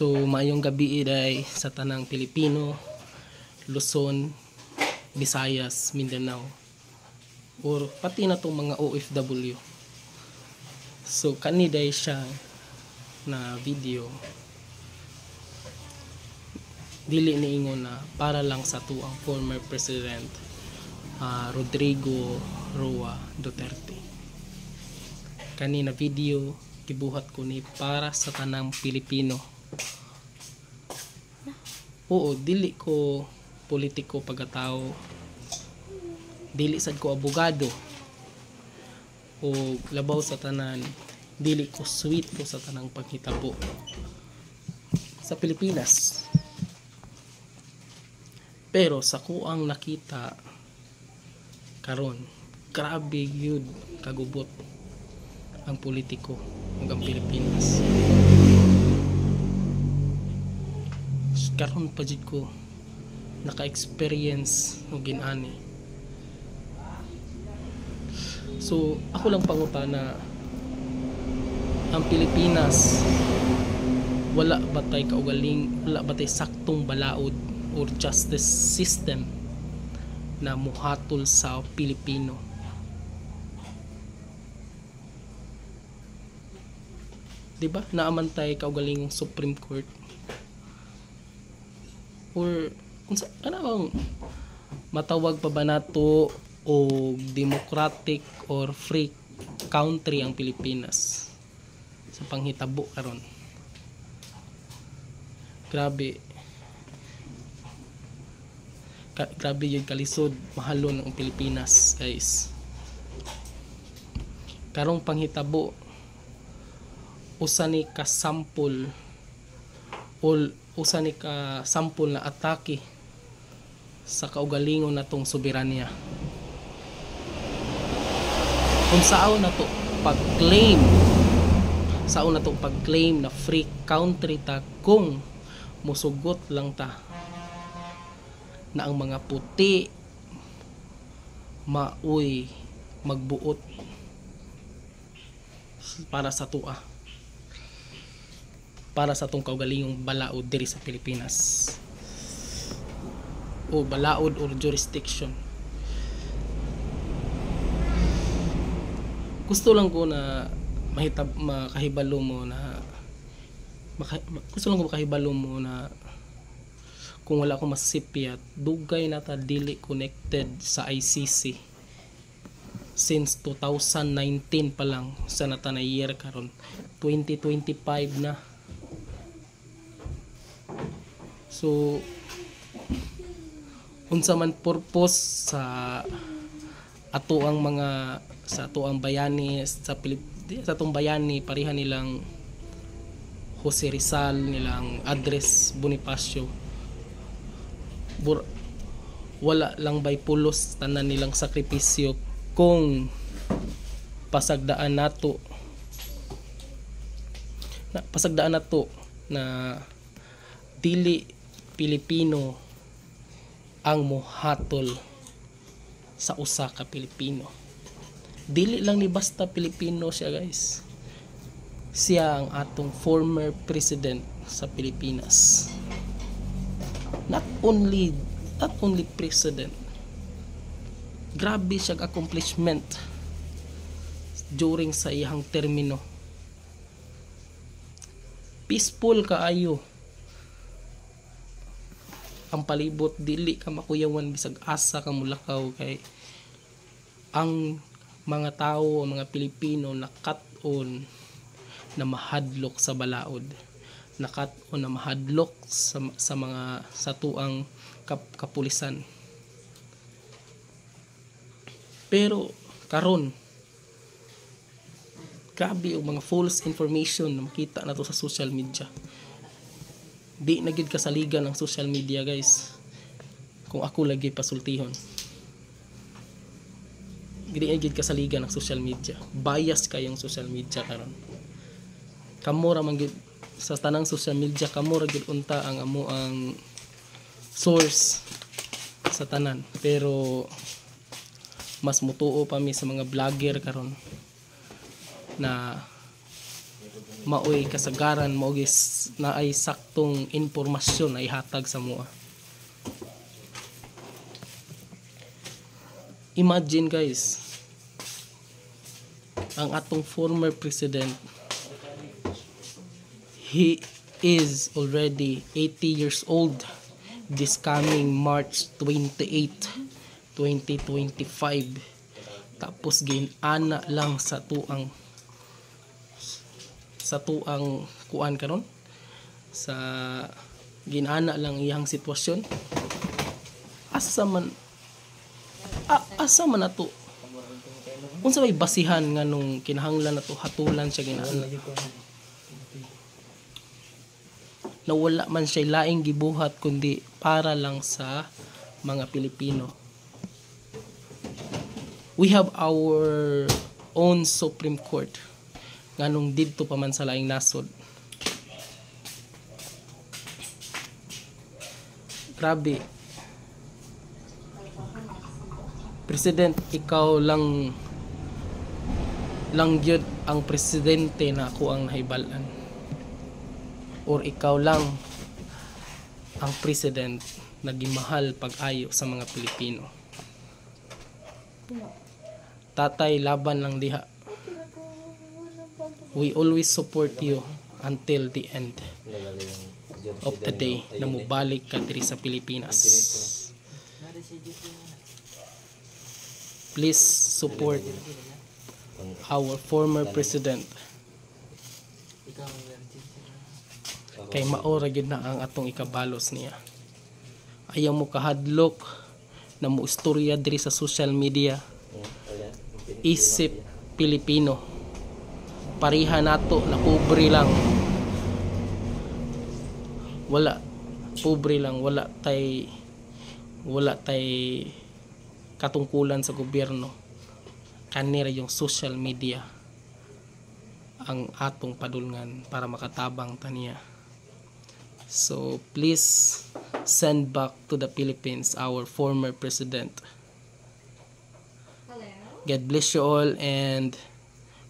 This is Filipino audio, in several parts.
So maayong gabi day sa tanang Pilipino, Luzon, Visayas, Mindanao, or pati na tong mga OFW. So kani day siya na video dili niingon na para lang sa tuang former President Rodrigo Roa Duterte. Kanina video gibuhat ko ni para sa tanang Pilipino. Oo, dili ko politiko pagkatao, dili sad ko abogado, o labaw sa tanan, dili ko sweet ko sa tanang paghitabo sa Pilipinas. Pero sa kuang nakita karon, grabe yun kagubot ang politiko ug ang Pilipinas. Karon pa jud ko naka-experience og ginani. So ako lang pangutana, ang Pilipinas wala ba tay kaugaling, wala ba tay saktong balaod or justice system na muhatol sa Pilipino? Diba? Naaman tay kaugaling Supreme Court, or kung anong matawag pa ba nato o democratic or free country ang Pilipinas sa panghitabo karon. Grabe yung kalisod, mahalon ang Pilipinas, guys. Karong panghitabo, usa ni ka sample na atake sa kaugalingon natong soberanya. Kung saan na to pag-claim na free country ta, kung musugot lang ta na ang mga puti maoy magbuot para sa tua, para sa tong kaugalingong balaod diri sa Pilipinas, o balaod or jurisdiction. Gusto lang ko na makahibalo mo na kung wala akong masipiyat, dugay na ta dili connected sa ICC since 2019 pa lang, sa nata na year karon 2025 na. So unsa man purpose sa atoang bayani sa atong bayani, pareha nilang Jose Rizal, nilang Andres Bonifacio, wala lang bay pulos tanan nilang sakripisyo kung pasagdaan nato na dili Pilipino ang mohatol sa usa ka Pilipino. Dili lang ni basta Pilipino siya, guys. Siya ang atong former president sa Pilipinas. Not only president, grabe siyang accomplishment during sa iyang termino. Peaceful kaayo ang palibot, dili ka makuyawan bisag asa ka mulakaw, kay ang mga tao, ang mga Pilipino nakat-on na mahadlok sa balaod, nakat-on na mahadlok sa mga satuang kapulisan. Pero karon, grabe yung mga false information na makita na to sa social media. Di na gid kasaligan ng social media, guys. Kung ako lagi pasultihon, di na gid kasaligan ng social media. Bias kayong social media karon. Kamo ra man gid sa tanang social media, kamo ra gid unta ang amo ang source sa tanan. Pero mas mutuo pa mi sa mga vlogger karon na maoy kasagaran maoy na ay saktong impormasyon ay hatag sa mua. Imagine guys, ang atong former president, he is already 80 years old this coming March 28, 2025. Tapos ginana lang sa tuang kuan karon, sa ginana lang iyang sitwasyon. Asa man nato, unsa may basihan nga nung kinahanglan nato hatulan siya ginana, na wala man siya laing gibuhat kundi para lang sa mga Pilipino. We have our own Supreme Court nganong didto pa man sa laing nasod. Grabe. President, ikaw lang gyud ang presidente na ako ang nahibalan, or ikaw lang ang president na gimahal pag-ayo sa mga Pilipino. Tatay, laban lang diha. We always support you until the end of the day na mubalik ka diri sa Pilipinas. Please support our former president. Kay maora gyud na ang atong ikabalos niya. Ayaw mo kahadlok na mo istorya diri sa social media. Isip Pilipino. Pariha nato na pobre lang. Wala tay katungkulan sa gobyerno. Kanira yung social media ang atong padulngan para makatabang taniya. So please send back to the Philippines our former president. God bless you all and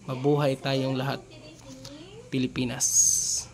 mabuhay tayong lahat. Pilipinas.